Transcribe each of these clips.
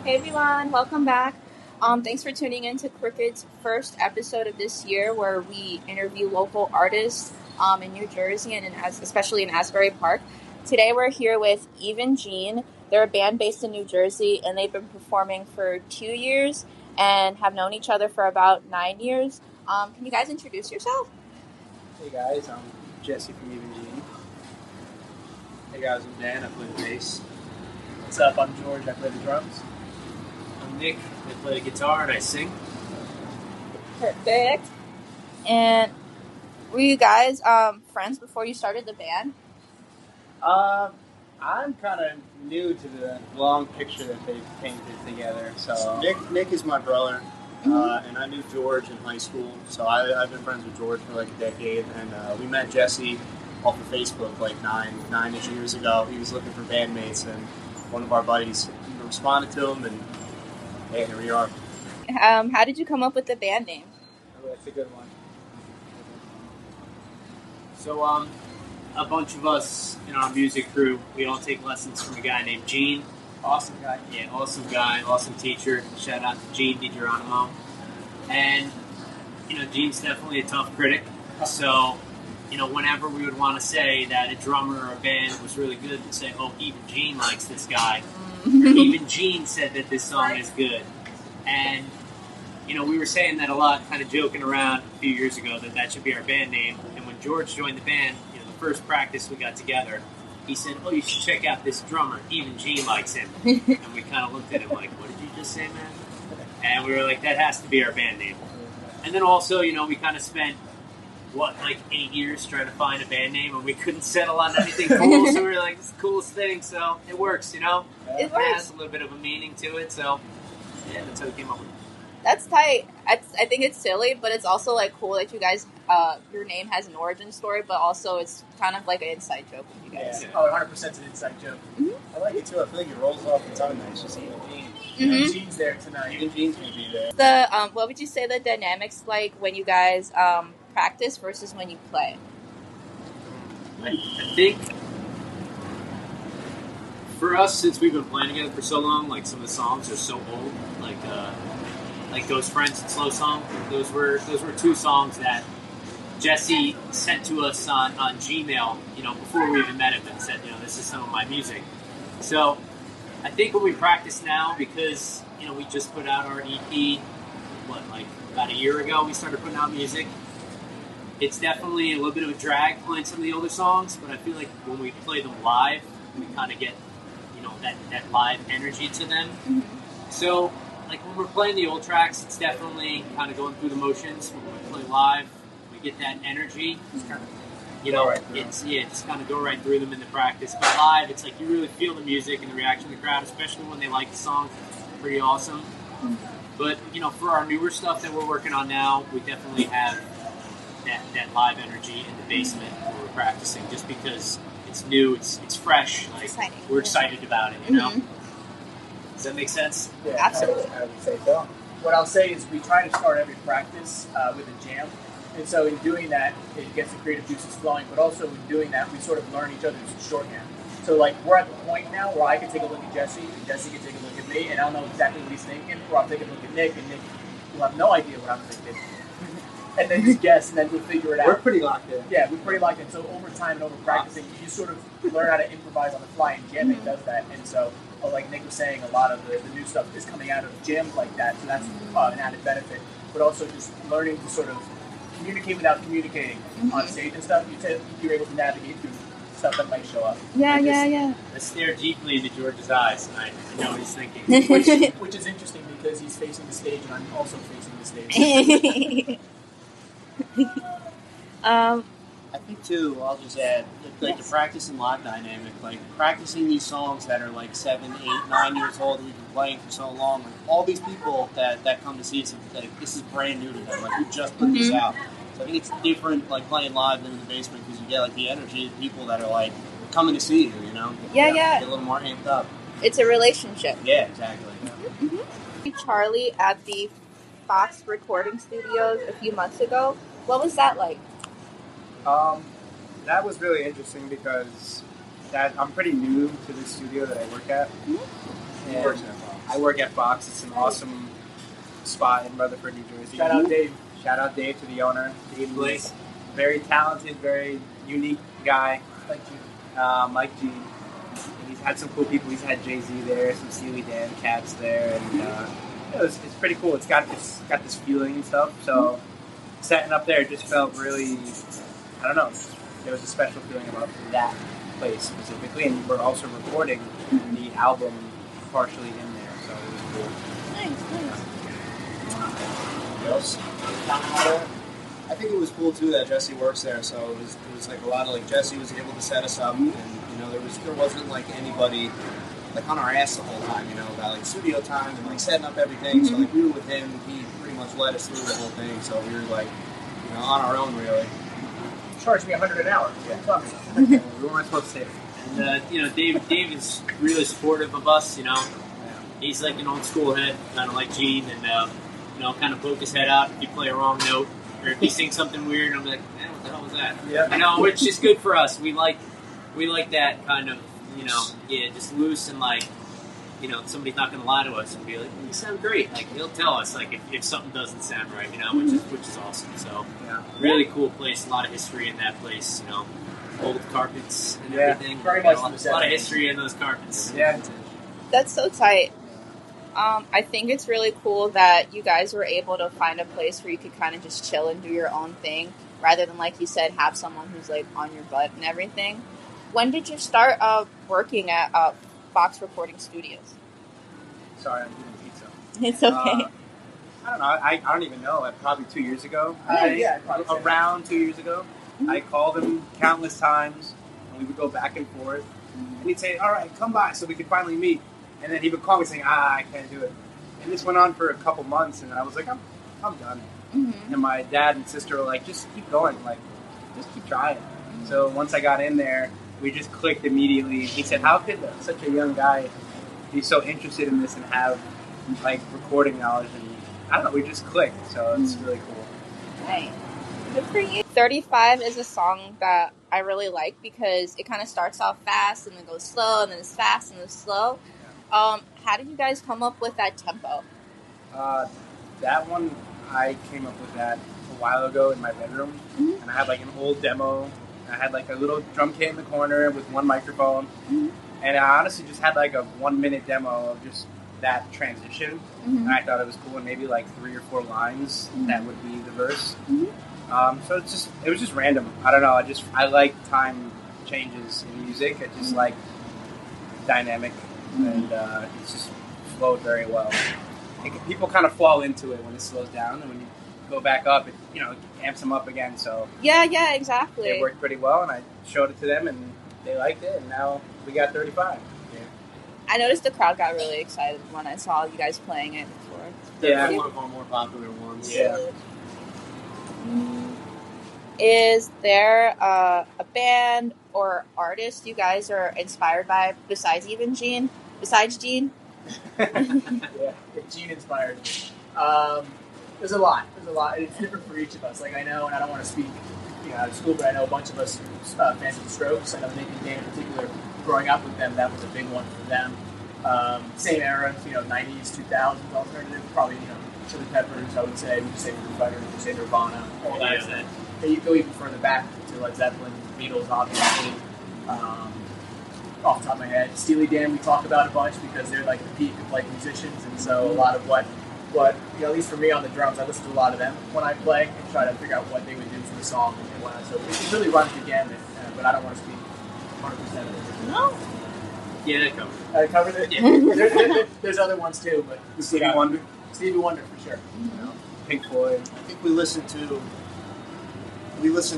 Hey everyone, welcome back. Thanks for tuning in to Crooked's first episode of this year, where we interview local artists in New Jersey and especially in Asbury Park. Today we're here with EvenGene. They're a band based in New Jersey, and they've been performing for 2 years and have known each other for about 9 years. Can you guys introduce yourself? Hey guys, I'm Jesse from EvenGene. Hey guys, I'm Dan. I play the bass. What's up? I'm George. I play the drums. I'm Nick. I play the guitar and I sing. Perfect. And were you guys friends before you started the band? I'm kind of new to the long picture that they've painted together. So Nick is my brother, and I knew George in high school. So I've been friends with George for like a decade, and we met Jesse off of Facebook like nine-ish years ago. He was looking for bandmates, and one of our buddies responded to him, and hey, here we are. How did you come up with the band name? Oh, that's a good one. So, a bunch of us in our music crew, we all take lessons from a guy named Gene. Awesome guy. Yeah, awesome guy, awesome teacher. Shout out to Gene DiGeronimo. And, Gene's definitely a tough critic. So, whenever we would want to say that a drummer or a band was really good, we'd say, oh, even Gene likes this guy. Even Gene said that this song is good. And, we were saying that a lot, kind of joking around a few years ago, that should be our band name. And when George joined the band, the first practice we got together, he said, oh, you should check out this drummer. Even Gene likes him. And we kind of looked at him like, what did you just say, man? And we were like, that has to be our band name. And then also, we kind of spent, 8 years trying to find a band name, and we couldn't settle on anything cool. So we were like, it's the coolest thing, so it works, It It works. has a little bit of a meaning to it, so yeah, that's how we came up with it. That's tight. I think it's silly, but it's also cool that you guys, your name has an origin story, but also it's kind of like an inside joke with you guys. Yeah. Oh, 100% is an inside joke. I like it too. I feel like it rolls off the tongue nice. Just EvenGene. And Gene's there tonight. EvenGene's gonna be there. What would you say the dynamics like when you guys practice versus when you play? I think for us, since we've been playing together for so long, some of the songs are so old, like Ghost Friends and Slow Song. Those were two songs that Jesse sent to us on Gmail, before we even met him, and said, this is some of my music. So I think when we practice now, because we just put out our EP, about a year ago, we started putting out music. It's definitely a little bit of a drag playing some of the older songs, but I feel like when we play them live, we kind of get, that live energy to them. So, when we're playing the old tracks, it's definitely kind of going through the motions. When we play live, we get that energy. It's kind of, it's kind of go right through them in the practice. But live, it's you really feel the music and the reaction of the crowd, especially when they like the song. It's pretty awesome. But, for our newer stuff that we're working on now, we definitely have that live energy in the basement when we're practicing, just because it's new, it's fresh. Exciting. We're excited about it, Does that make sense? Yeah, Absolutely. I would say so. What I'll say is we try to start every practice with a jam. And so in doing that, it gets the creative juices flowing. But also in doing that, we sort of learn each other's shorthand. So we're at the point now where I can take a look at Jesse, and Jesse can take a look at me, and I'll know exactly what he's thinking. Or I'll take a look at Nick, and Nick will have no idea what I'm thinking. And then just guess, and then we'll figure it out. We're pretty locked in. Yeah, we're pretty locked in. So over time and over practicing, you sort of learn how to improvise on the fly, and jamming does that. And so, like Nick was saying, a lot of the new stuff is coming out of jams like that, so that's an added benefit. But also just learning to sort of communicate without communicating on stage and stuff. You're able to navigate through stuff that might show up. Yeah. I stare deeply into George's eyes, and I know what he's thinking. Which is interesting because he's facing the stage, and I'm also facing the stage. I think too, I'll just add, the practice and live dynamic, practicing these songs that are 7, 8, 9 years old that we've been playing for so long, all these people that come to see us, this is brand new to them, we just put this out. So I think it's different, playing live than in the basement, because you get, the energy of people that are, coming to see you, Yeah. Get a little more amped up. It's a relationship. Yeah, exactly. Charlie at the Fox recording studios a few months ago. What was that like? That was really interesting because that I'm pretty new to the studio that I work at. He works at Fox. I work at Fox. It's an awesome spot in Rutherford, New Jersey. Shout out Dave. Shout out Dave to the owner. Dave Blake. is very talented, very unique guy. Thank you. Mike G. And he's had some cool people. He's had Jay-Z there, some Steely Dan cats there, and it's pretty cool. It's got this feeling and stuff. So setting up there just felt really, I don't know. There was a special feeling about that place specifically, and we're also recording the album partially in there, so it was cool. Nice. What else? I think it was cool too that Jesse works there. So it was like a lot of like Jesse was able to set us up, and there wasn't like anybody like on our ass the whole time, about like studio time and like setting up everything. So like we were with him, he pretty much led us through the whole thing. So we were like on our own really. Charged me $100 an hour. Yeah. We weren't supposed to say it. And Dave is really supportive of us. He's like an old school head, kind of like Gene, and kind of poke his head out if you play a wrong note or if you sing something weird. I'm like, man, what the hell was that? Yeah. Which is good for us. We like that kind of just loose and like somebody's not going to lie to us and be like, you sound great. Like he'll tell us like if something doesn't sound right, which is awesome. So really cool place. A lot of history in that place. Old carpets and everything. Very much a lot of history in those carpets. Yeah. That's so tight. I think it's really cool that you guys were able to find a place where you could kind of just chill and do your own thing, rather than, like you said, have someone who's like on your butt and everything. When did you start working at Fox Recording Studios? Sorry, I'm eating pizza. It's okay. I don't know. I don't even know. Probably 2 years ago. Probably Around 2 years ago. I called him countless times, and we would go back and forth. And he'd say, all right, come by so we could finally meet. And then he would call me saying, I can't do it. And this went on for a couple months, and I was like, I'm done. And my dad and sister were like, just keep going. Like, just keep trying. So once I got in there, we just clicked immediately. He said, how could such a young guy be so interested in this and have, like, recording knowledge? And I don't know, we just clicked. So it's really cool. Right. Good for you. 35 is a song that I really like because it kind of starts off fast and then goes slow and then it's fast and then it's slow. How did you guys come up with that tempo? That one, I came up with that a while ago in my bedroom. And I had like an old demo. I had like a little drum kit in the corner with one microphone. And I honestly just had like a 1 minute demo of just that transition. And I thought it was cool, and maybe like 3 or 4 lines that would be the verse. So it was just random. I don't know. I like time changes in music. I just like dynamic, and it's just flowed very well. People kind of fall into it when it slows down, and when you go back up, it amps them up again. So Yeah, exactly. it worked pretty well, and I showed it to them, and they liked it, and now we got 35. I noticed the crowd got really excited when I saw you guys playing it before. Definitely one of our more popular ones. Yeah. Is there a band or artist you guys are inspired by besides EvenGene? Besides Gene? Gene inspired me. There's a lot. It's different for each of us. Like I know, and I don't want to speak out of school, but I know a bunch of us fans of the Strokes, and I'm thinking Dan in particular. Growing up with them, that was a big one for them. Same era, 90s, 2000s alternative, probably, Chili Peppers, I would say. We could say Foo Fighters, we could say Nirvana, all that stuff. And you go even further back to Led Zeppelin, Beatles, obviously. Off the top of my head, Steely Dan we talk about a bunch because they're like the peak of like musicians, and so a lot of what at least for me on the drums, I listen to a lot of them when I play and try to figure out what they would do for the song and whatnot. So it really runs the gamut, but I don't want to speak 100% of it. No. Yeah, that covers it. I covered it. There's other ones too, but Stevie Wonder. Stevie Wonder for sure. Pink Floyd. I think we listen to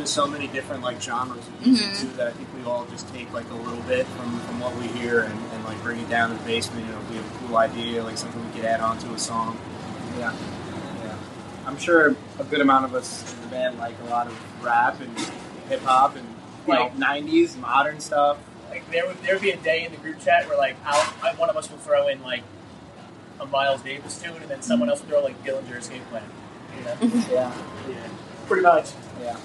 so many different like genres of music too that I think we all just take like a little bit from what we hear and like bring it down in the basement. If we have a cool idea, like something we could add on to a song. Yeah. I'm sure a good amount of us in the band like a lot of rap and hip hop and Like 90s modern stuff. Like there would be a day in the group chat where like one of us will throw in like a Miles Davis tune, and then someone else will throw like Dillinger Escape Plan. Yeah. Pretty much. Yeah.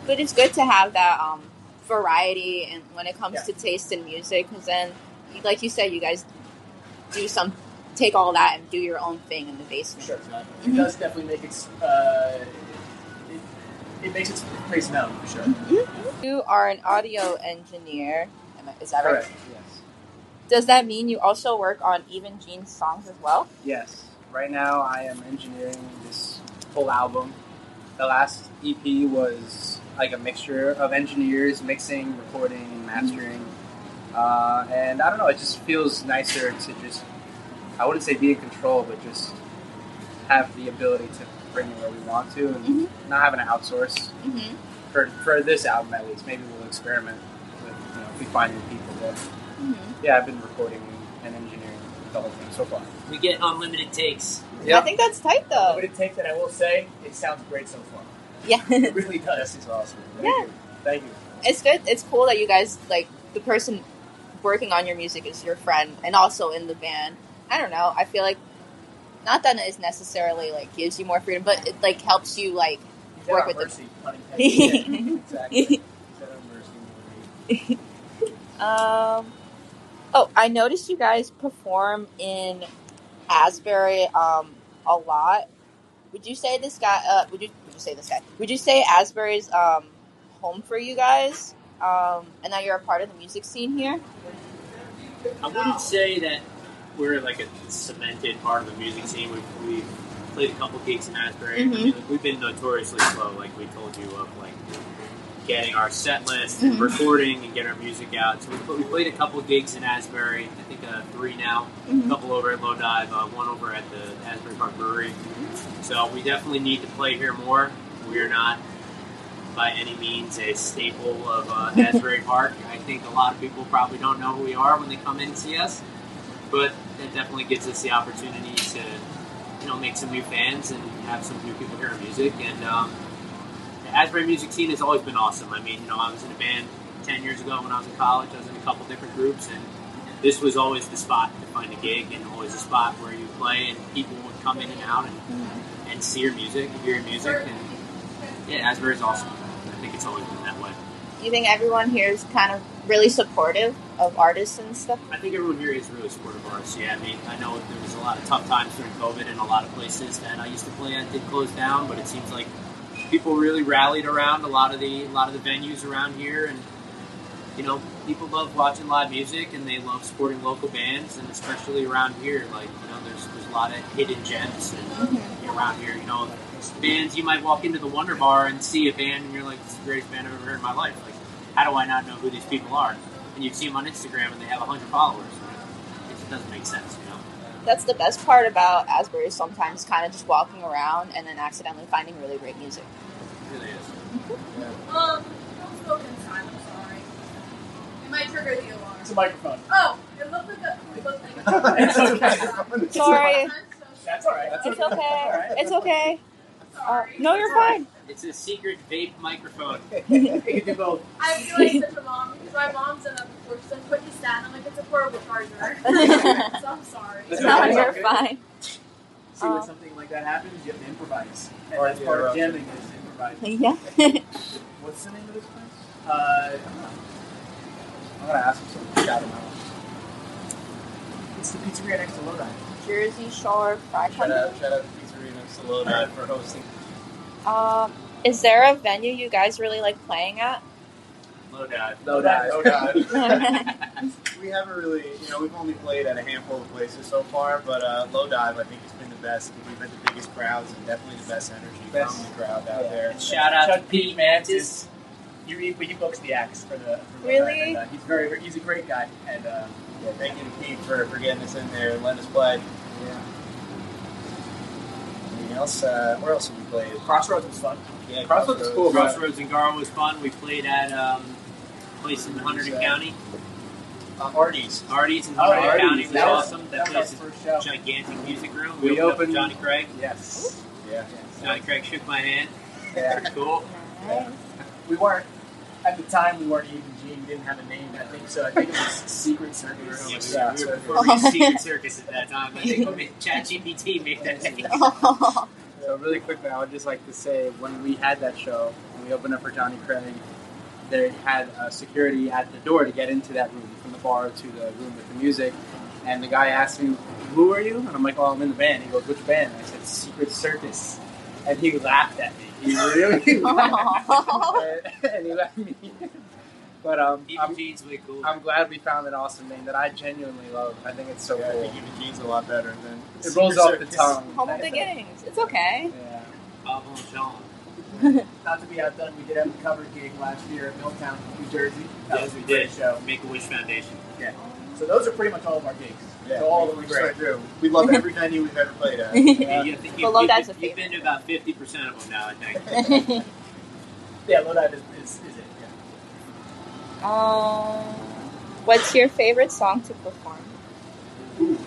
But it's good to have that variety and when it comes to taste in music, because then, like you said, you guys take all that and do your own thing in the basement. Sure. It does definitely make it makes its place known, for sure. You are an audio engineer. Is that right? Correct. Yes. Does that mean you also work on EvenGene songs as well? Yes. Right now, I am engineering this whole album. The last EP was like a mixture of engineers mixing, recording, and mastering. And I don't know, it just feels nicer to just, I wouldn't say be in control, but just have the ability to bring it where we want to and not having to outsource. For this album at least. Maybe we'll experiment with, if we find new people. But yeah, I've been recording and engineering the whole thing so far. We get unlimited takes. Yep. I think that's tight though. Unlimited take that I will say, it sounds great so far. Yeah. It really does. This is awesome. Thank you. It's good. It's cool that you guys, like, the person working on your music is your friend and also in the band. I don't know. I feel like, not that it necessarily, like, gives you more freedom, but it, like, helps you, like, work with mercy, them. Exactly. I noticed you guys perform in Asbury a lot. Would you say Would you say Asbury's home for you guys? And that you're a part of the music scene here? I wouldn't say that we're like a cemented part of the music scene. We've played a couple gigs in Asbury. I mean, we've been notoriously slow, like we told you, of like getting our set list and recording and getting our music out. So we played a couple gigs in Asbury. I think 3 now. A couple over at Low Dive, one over at the Asbury Park Brewery. So we definitely need to play here more. We're not by any means a staple of Asbury Park. I think a lot of people probably don't know who we are when they come in and see us. But that definitely gives us the opportunity to, make some new fans and have some new people hear our music. And the Asbury music scene has always been awesome. I mean, I was in a band 10 years ago when I was in college. I was in a couple different groups, and this was always the spot to find a gig and always a spot where you play and people would come in and out and see your music and hear your music. And yeah, Asbury's awesome. I think it's always been that way. Do you think everyone here is kind of really supportive of artists and stuff? I think everyone here is really supportive of artists. Yeah, I mean, I know there was a lot of tough times during COVID, and a lot of places that I used to play at did close down, but it seems like people really rallied around a lot of the venues around here, and people love watching live music and they love supporting local bands, and especially around here, like there's a lot of hidden gems and around here. Bands, you might walk into the Wonder Bar and see a band and you're like, this is the greatest band I've ever heard in my life. Like, how do I not know who these people are? And you see them on Instagram and they have 100 followers. It just doesn't make sense, That's the best part about Asbury, sometimes kind of just walking around and then accidentally finding really great music. It really is. Don't smoke inside, I'm sorry. It might trigger the alarm. It's a microphone. Oh, it looked like It's okay. Sorry. That's all right. It's okay. It's okay. Sorry. No, you're fine. It's a secret vape microphone. You can do both. I feel like such a mom because my mom's done that before. She's like, put this down. I'm like, it's a portable charger. So I'm sorry. No, you're fine. See, when something like that happens, you have to improvise. And that's part of jamming is improvising. Yeah. What's the name of this place? I'm going to ask him something. Shout him out. It's the pizzeria next to Low Dive. Jersey Shore Fry Shout Company. out to Pizzeria next to Low Dive for hosting. Is there a venue you guys really like playing at? Low Dive. Low Dive. We haven't really, we've only played at a handful of places so far, but Low Dive I think has been the best. We've had the biggest crowds and definitely the best energy from the crowd out there. And shout out to Pete, Pete, man. Mantis. He books the acts for Low Really? Dive, and, he's a great guy. And Thank you to Pete for getting us in there and letting us play. Yeah. Anything else? Where else have we played? Crossroads was fun. Yeah, Crossroads is cool, bro. Crossroads in Garland was fun. We played at a place in Hunterdon County. Artie's. Artie's in Oh, Hunterdon Artie's. County was That was- awesome. that That was place our is first show. a gigantic music room. We opened up opened- with Johnny Craig. Yes. Yeah. Johnny Craig shook my hand. Yeah. Pretty cool. We weren't, at the time, we weren't EvenGene. We didn't have a name, I think. So I think it was Secret Circus. Yeah, we were before Secret Circus at that time. I think ChatGPT made that name. So really quickly, I would just like to say, when we had that show, and we opened up for Johnny Craig, they had security at the door to get into that room, from the bar to the room with the music. And the guy asked me, "Who are you?" And I'm like, "Oh, I'm in the band." He goes, "Which band?" And I said, "Secret Circus." And he laughed at me. He really laughed. And he let me in. But EvenGene's way cool. I'm glad we found an awesome name that I genuinely love. I think it's so cool. I think EvenGene's a lot better than It rolls off the tongue. Humble beginnings. It's okay. Yeah. Pablo and Sean. Not to be outdone, we did have a cover gig last year in Milltown, New Jersey. That Yes, was a we great did. show. Make-A-Wish Foundation. Yeah. So those are pretty much all of our gigs. Yeah, So all of we them great. do. We love every venue we've ever played at. Yeah, I think But Lodive's a you've been to about 50% of them now, I think. Yeah, Lodive is it. Yeah. What's your favorite song to perform? Ooh.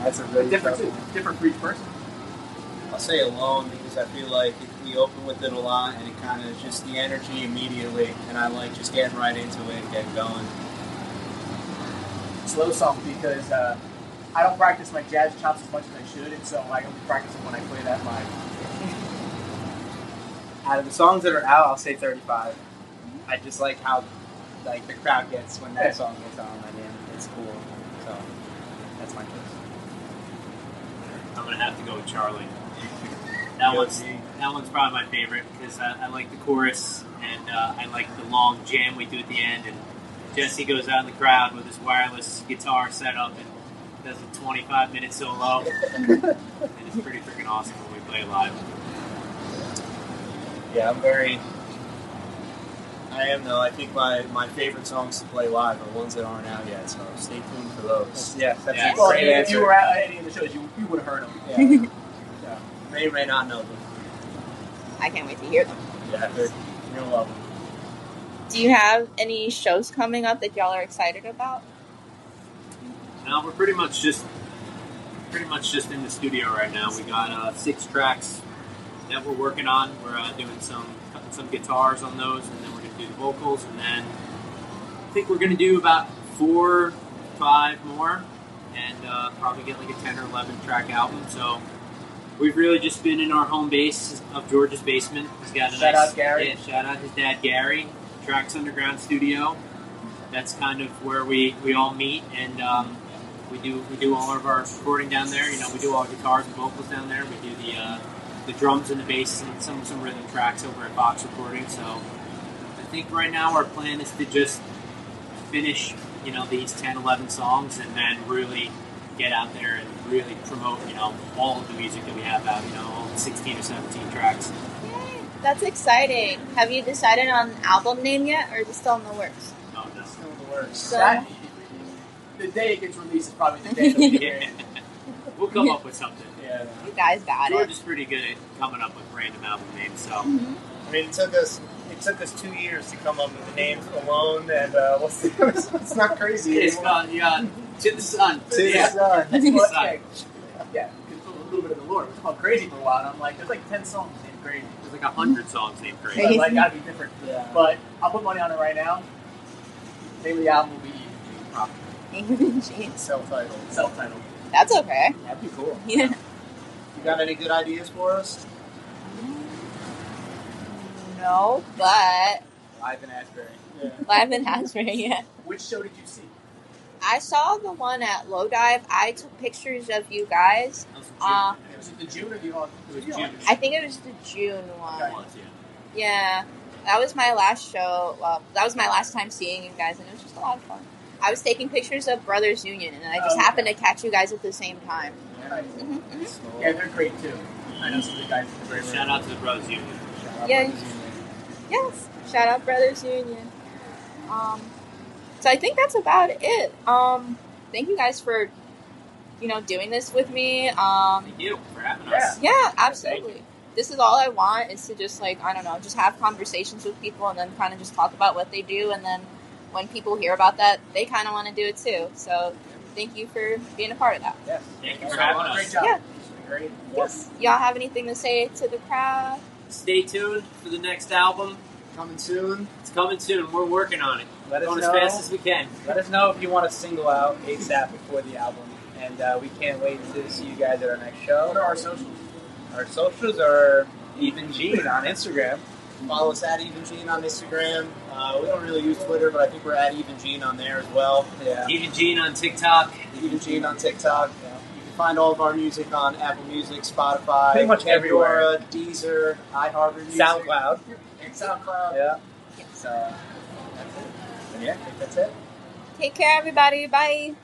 That's a really Different tough too. one. Different for each person. I'll say Alone because I feel like we open with it a lot and it kind of is just the energy immediately, and I like just getting right into it and getting going. Slow song because I don't practice my jazz chops as much as I should, and so I only practice them when I play that live. Out of the songs that are out, I'll say 35. I just like how the crowd gets when that song gets on. I mean, it's cool. So that's my choice. I'm going to have to go with Charlie. That one's probably my favorite because I like the chorus and I like the long jam we do at the end. And Jesse goes out in the crowd with his wireless guitar set up and does a 25-minute solo. And it's pretty freaking awesome when we play live. Yeah, I am though. I think my favorite songs to play live are ones that aren't out yet, so stay tuned for those. Yes, that's Yeah. a Well, great if answer. you were at any of the shows, you would have heard them. Yeah. So, May or may not know them. I can't wait to hear them. Yeah, you're gonna love them. Do you have any shows coming up that y'all are excited about? No, we're pretty much just in the studio right now. We got 6 tracks that we're working on. We're doing cutting some guitars on those, and then we're going to do the vocals, and then I think we're going to do about 4, 5 more, and probably get like a 10 or 11 track album. So we've really just been in our home base of George's basement. He's got a Shout out Gary. Yeah, shout out his dad Gary. Tracks Underground Studio. That's kind of where we all meet, and we do all of our recording down there. You know, we do all our guitars and vocals down there. We do the drums and the bass and some rhythm tracks over at Box Recording. So I think right now our plan is to just finish, you know, these 10, 11 songs, and then really get out there and really promote, you know, all of the music that we have out. You know, all 16 or 17 tracks. Yay, that's exciting. Have you decided on an album name yet, or is it still in the works? No. Still in the works. So, that, the day it gets released is probably the day they'll be here. We'll come up with something. Yeah. you guys got George it. is pretty good at coming up with random album names, so I mean, it took us 2 years to come up with the names Alone and what's the other? It's not crazy. it's anymore. called To the Sun. To the Yeah. Sun. Well, Sorry. yeah, it's a little bit of the lore. It was called Crazy for a while, and I'm like, there's like 10 songs named Crazy. There's like 100 songs named Crazy. So like, gotta be different. Yeah. But I'll put money on it right now. The name of the album will be EvenGene. Self-titled. self-titled. That's okay. That'd be cool. Yeah. You got any good ideas for us? No, but Live in Asbury. Yeah. Live in Asbury, yeah. Which show did you see? I saw the one at Low Dive. I took pictures of you guys. Was it the June or the August? It was June. I think it was the June one. It was, yeah. Yeah, that was my last show. Well, that was my last time seeing you guys, and it was just a lot of fun. I was taking pictures of Brothers Union, and I just happened to catch you guys at the same time. Nice. Mm-hmm. Yeah, they're great too. I know some of the guys are great. Shout out to the Brothers Union. Yeah. Yes, shout out Brothers Union. So I think that's about it. Thank you guys for, doing this with me. Thank you for having us. Yeah, absolutely. This is all I want is to just just have conversations with people and then kind of just talk about what they do. And then when people hear about that, they kind of want to do it too. So thank you for being a part of that. Yes. Thank you for having us. Great job. Yeah. Great. Yes. Y'all have anything to say to the crowd? Stay tuned for the next album. Coming soon. It's coming soon. We're working on it. Let us Going know. as fast as we can. Let us know if you want a single out ASAP before the album. And we can't wait to see you guys at our next show. What are our socials? Our socials are EvenGene on Instagram. Follow us at EvenGene on Instagram. We don't really use Twitter, but I think we're at EvenGene on there as well. Yeah. EvenGene on TikTok. EvenGene on TikTok. You can find all of our music on Apple Music, Spotify, Pretty much everywhere. Pandora, Deezer, iHeartMusic, SoundCloud. and SoundCloud. Yeah. So that's it. And yeah, I think that's it. Take care, everybody. Bye.